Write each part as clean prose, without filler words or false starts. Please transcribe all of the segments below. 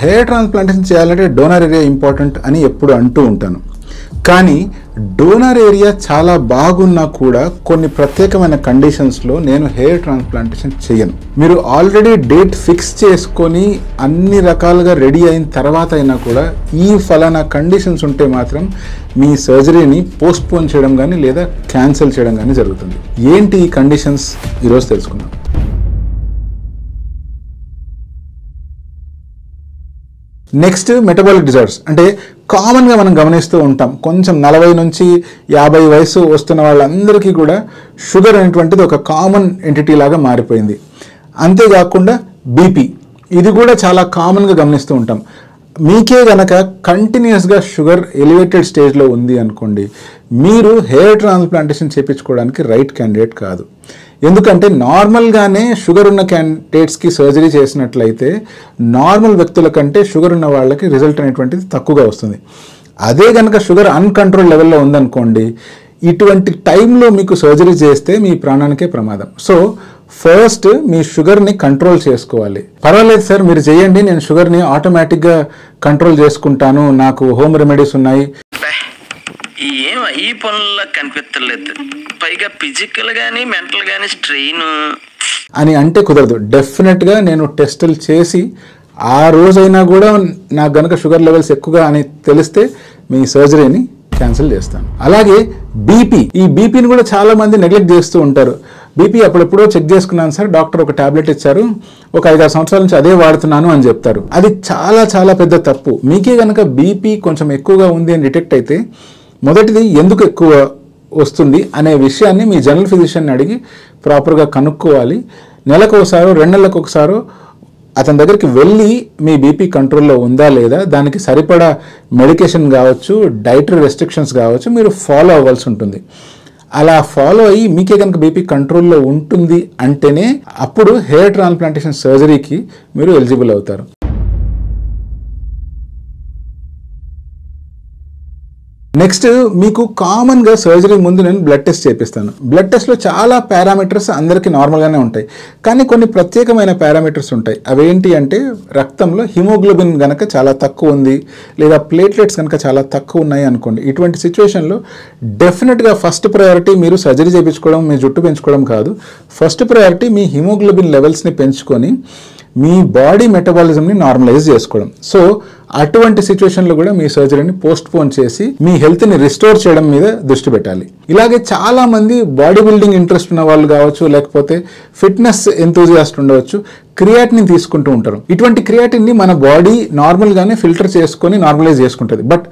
Hair transplantation చేయాలంటే donor area important అని ఎప్పుడు అంటూ ఉంటాను. కానీ డోనర్ ఏరియా చాలా బాగున్నా కూడా కొన్ని ప్రత్యేకమైన కండిషన్స్లో నేను హెయిర్ ట్రాన్స్ప్లాంటేషన్ చేయను. మీరు ఆల్రెడీ డేట్ ఫిక్స్ చేసుకొని అన్ని రకాలుగా రెడీ అయిన తర్వాత అయినా కూడా ఈ ఫలానా కండిషన్స్ ఉంటే మాత్రం మీ సర్జరీని పోస్ట్పోన్ చేయడం కానీ లేదా క్యాన్సిల్ చేయడం కానీ జరుగుతుంది. ఏంటి ఈ కండిషన్స్ ఈరోజు తెలుసుకుందాం. Next metabolic disorders. అంటే కామన్గా మనం గమనిస్తూ ఉంటాం, కొంచెం 40 నుంచి 50 వయసు వస్తున్న వాళ్ళందరికీ కూడా షుగర్ అనేటువంటిది ఒక కామన్ ఎంటిటీ లాగా మారిపోయింది. అంతేకాకుండా బీపీ, ఇది కూడా చాలా కామన్గా గమనిస్తూ ఉంటాం. మీకే గనక కంటిన్యూస్గా షుగర్ ఎలివేటెడ్ స్టేజ్లో ఉంది అనుకోండి, మీరు హెయిర్ ట్రాన్స్ప్లాంటేషన్ చేయించుకోవడానికి రైట్ క్యాండిడేట్ కాదు. ఎందుకంటే నార్మల్గానే షుగర్ ఉన్న క్యాండిడేట్స్కి సర్జరీ చేసినట్లయితే నార్మల్ వ్యక్తుల కంటే షుగర్ ఉన్న వాళ్ళకి రిజల్ట్ అనేటువంటిది తక్కువగా వస్తుంది. అదే కనుక షుగర్ అన్కంట్రోల్ లెవెల్లో ఉందనుకోండి, ఇటువంటి టైంలో మీకు సర్జరీ చేస్తే మీ ప్రాణానికే ప్రమాదం. సో ఫస్ట్ మీ షుగర్ని కంట్రోల్ చేసుకోవాలి. పర్వాలేదు సార్ మీరు చేయండి, నేను షుగర్ని ఆటోమేటిక్గా కంట్రోల్ చేసుకుంటాను, నాకు హోమ్ రెమెడీస్ ఉన్నాయి, ఈ పనుల్లో కనిపించలేదు, పైగా ఫిజికల్ గానీ మెంటల్ గానీ స్ట్రెయిన్ అని అంటే కుదరదు. డెఫినెట్గా నేను టెస్టులు చేసి ఆ రోజైనా కూడా నాకు గనక షుగర్ లెవెల్స్ ఎక్కువగా అని తెలిస్తే మీ సర్జరీని క్యాన్సిల్ చేస్తాను. అలాగే బీపీ, ఈ బీపీని కూడా చాలా మంది నెగ్లెక్ట్ చేస్తూ ఉంటారు. బీపీ అప్పుడెప్పుడో చెక్ చేసుకున్నాను సార్, డాక్టర్ ఒక టాబ్లెట్ ఇచ్చారు, ఒక 5-6 సంవత్సరాల నుంచి అదే వాడుతున్నాను అని చెప్తారు. అది చాలా చాలా పెద్ద తప్పు. మీకే కనుక బీపీ కొంచెం ఎక్కువగా ఉంది అని డిటెక్ట్ అయితే మొదటిది ఎందుకు ఎక్కువ వస్తుంది అనే విషయాన్ని మీ జనరల్ ఫిజిషియన్ని అడిగి ప్రాపర్గా కనుక్కోవాలి. నెలకు ఒకసారో 2 నెలలకు ఒకసారో అతని దగ్గరికి వెళ్ళి మీ బీపీ కంట్రోల్లో ఉందా లేదా, దానికి సరిపడా మెడికేషన్ కావచ్చు, డైటరీ రెస్ట్రిక్షన్స్ కావచ్చు, మీరు ఫాలో అవ్వాల్సి ఉంటుంది. అలా ఫాలో అయ్యి మీకే కనుక బీపీ కంట్రోల్లో ఉంటుంది అంటేనే అప్పుడు హెయిర్ ట్రాన్స్ప్లాంటేషన్ సర్జరీకి మీరు ఎలిజిబుల్ అవుతారు. నెక్స్ట్, మీకు కామన్గా సర్జరీ ముందు నేను బ్లడ్ టెస్ట్ చేపిస్తాను. బ్లడ్ టెస్ట్లో చాలా పారామీటర్స్ అందరికీ నార్మల్గానే ఉంటాయి, కానీ కొన్ని ప్రత్యేకమైన పారామీటర్స్ ఉంటాయి. అవేంటి అంటే రక్తంలో హిమోగ్లోబిన్ కనుక చాలా తక్కువ ఉంది లేదా ప్లేట్లెట్స్ కనుక చాలా తక్కువ ఉన్నాయి అనుకోండి, ఇటువంటి సిచ్యువేషన్లో డెఫినెట్గా ఫస్ట్ ప్రయారిటీ మీరు సర్జరీ చేయించుకోవడం, మీ జుట్టు పెంచుకోవడం కాదు. ఫస్ట్ ప్రయారిటీ మీ హిమోగ్లోబిన్ లెవెల్స్ని పెంచుకొని మీ బాడీ మెటబాలిజంని నార్మలైజ్ చేసుకోవడం. సో అటువంటి సిచ్యువేషన్లో కూడా మీ సర్జరీని పోస్ట్పోన్ చేసి మీ హెల్త్ని రిస్టోర్ చేయడం మీద దృష్టి పెట్టాలి. ఇలాగే చాలామంది బాడీ బిల్డింగ్ ఇంట్రెస్ట్ ఉన్న వాళ్ళు కావచ్చు, లేకపోతే ఫిట్నెస్ ఎంతూజియాస్ట్ ఉండవచ్చు, క్రియాటిన్ తీసుకుంటూ ఉంటారు. ఇటువంటి క్రియాటిన్ని మన బాడీ నార్మల్గానే ఫిల్టర్ చేసుకొని నార్మలైజ్ చేసుకుంటుంది. బట్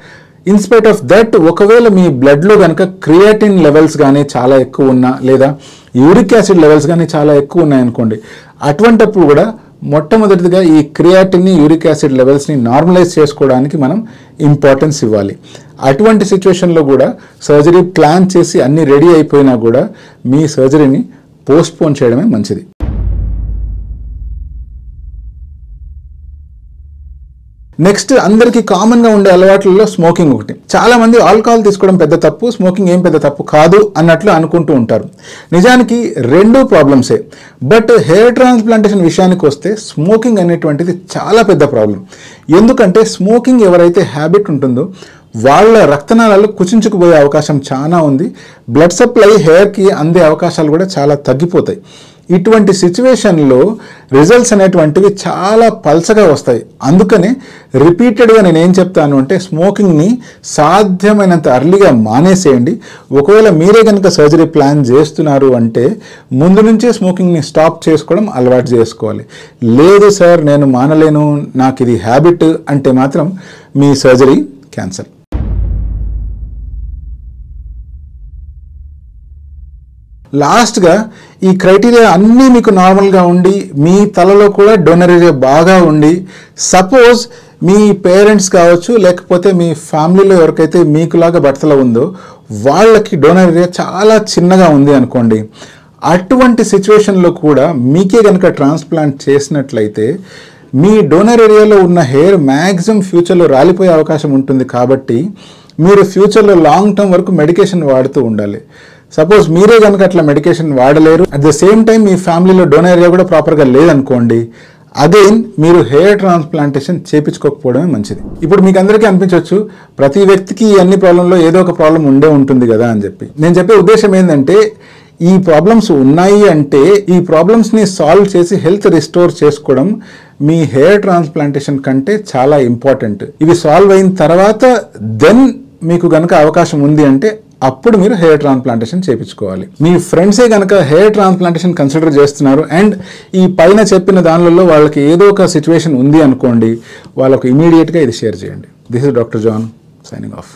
ఇన్స్పైట్ ఆఫ్ దట్, ఒకవేళ మీ బ్లడ్లో కనుక క్రియాటిన్ లెవెల్స్ కానీ చాలా ఎక్కువ ఉన్నా లేదా యూరిక్ యాసిడ్ లెవెల్స్ కానీ చాలా ఎక్కువ ఉన్నాయనుకోండి, అటువంటప్పుడు కూడా మొట్టమొదటిగా ఈ క్రియాటిన్ని, యూరిక్ యాసిడ్ లెవెల్స్ని నార్మలైజ్ చేసుకోవడానికి మనం ఇంపార్టెన్స్ ఇవ్వాలి. అటువంటి సిచ్యువేషన్లో కూడా సర్జరీ ప్లాన్ చేసి అన్నీ రెడీ అయిపోయినా కూడా మీ సర్జరీని పోస్ట్పోన్ చేయడమే మంచిది. నెక్స్ట్, అందరికీ కామన్గా ఉండే అలవాట్లలో స్మోకింగ్ ఒకటి. చాలామంది ఆల్కహాల్ తీసుకోవడం పెద్ద తప్పు, స్మోకింగ్ ఏం పెద్ద తప్పు కాదు అన్నట్లు అనుకుంటూ ఉంటారు. నిజానికి రెండు ప్రాబ్లమ్సే. బట్ హెయిర్ ట్రాన్స్ప్లాంటేషన్ విషయానికి వస్తే స్మోకింగ్ అనేటువంటిది చాలా పెద్ద ప్రాబ్లం. ఎందుకంటే స్మోకింగ్ ఎవరైతే హ్యాబిట్ ఉంటుందో వాళ్ళ రక్తనాళాలు కుచించుకుపోయే అవకాశం చాలా ఉంది. బ్లడ్ సప్లై హెయిర్కి అందే అవకాశాలు కూడా చాలా తగ్గిపోతాయి. ఇటువంటి సిచ్యువేషన్లో రిజల్ట్స్ అనేటువంటివి చాలా పల్చగా వస్తాయి. అందుకనే రిపీటెడ్గా నేనేం చెప్తాను అంటే స్మోకింగ్ని సాధ్యమైనంత అర్లీగా మానేసేయండి. ఒకవేళ మీరే కనుక సర్జరీ ప్లాన్ చేస్తున్నారు అంటే ముందు నుంచే స్మోకింగ్ని స్టాప్ చేసుకోవడం అలవాటు చేసుకోవాలి. లేదు సార్ నేను మానలేను, నాకు ఇది హ్యాబిట్ అంటే మాత్రం మీ సర్జరీ క్యాన్సల్. లాస్ట్గా ఈ క్రైటీరియా అన్నీ మీకు నార్మల్గా ఉండి మీ తలలో కూడా డోనర్ ఏరియా బాగా ఉండి, సపోజ్ మీ పేరెంట్స్ కావచ్చు లేకపోతే మీ ఫ్యామిలీలో ఎవరికైతే మీకులాగా బట్టతల ఉందో వాళ్ళకి డోనర్ ఏరియా చాలా చిన్నగా ఉంది అనుకోండి, అటువంటి సిచ్యువేషన్లో కూడా మీకే కనుక ట్రాన్స్ప్లాంట్ చేసినట్లయితే మీ డోనర్ ఏరియాలో ఉన్న హెయిర్ మ్యాక్సిమం ఫ్యూచర్లో రాలిపోయే అవకాశం ఉంటుంది. కాబట్టి మీరు ఫ్యూచర్లో లాంగ్ టర్మ్ వరకు మెడికేషన్ వాడుతూ ఉండాలి. సపోజ్ మీరే కనుక అట్లా మెడికేషన్ వాడలేరు, అట్ ద సేమ్ టైం మీ ఫ్యామిలీలో డోనర్ ఏరియా కూడా ప్రాపర్గా లేదనుకోండి, అగైన్ మీరు హెయిర్ ట్రాన్స్ప్లాంటేషన్ చేయించుకోకపోవడమే మంచిది. ఇప్పుడు మీకు అందరికీ అనిపించవచ్చు ప్రతి వ్యక్తికి ఈ అన్ని ప్రాబ్లంలో ఏదో ఒక ప్రాబ్లం ఉండే ఉంటుంది కదా అని చెప్పి. నేను చెప్పే ఉద్దేశం ఏంటంటే ఈ ప్రాబ్లమ్స్ ఉన్నాయి అంటే ఈ ప్రాబ్లమ్స్ని సాల్వ్ చేసి హెల్త్ రిస్టోర్ చేసుకోవడం మీ హెయిర్ ట్రాన్స్ప్లాంటేషన్ కంటే చాలా ఇంపార్టెంట్. ఇవి సాల్వ్ అయిన తర్వాత దెన్ మీకు గనక అవకాశం ఉంది అంటే అప్పుడు మీరు హెయిర్ ట్రాన్స్ప్లాంటేషన్ చేయించుకోవాలి. మీ ఫ్రెండ్సే కనుక హెయిర్ ట్రాన్స్ప్లాంటేషన్ కన్సిడర్ చేస్తున్నారు అండ్ ఈ పైన చెప్పిన దానిలో వాళ్ళకి ఏదో ఒక సిచ్యువేషన్ ఉంది అనుకోండి, వాళ్ళకు ఇమీడియట్గా ఇది షేర్ చేయండి. This is doctor John signing of.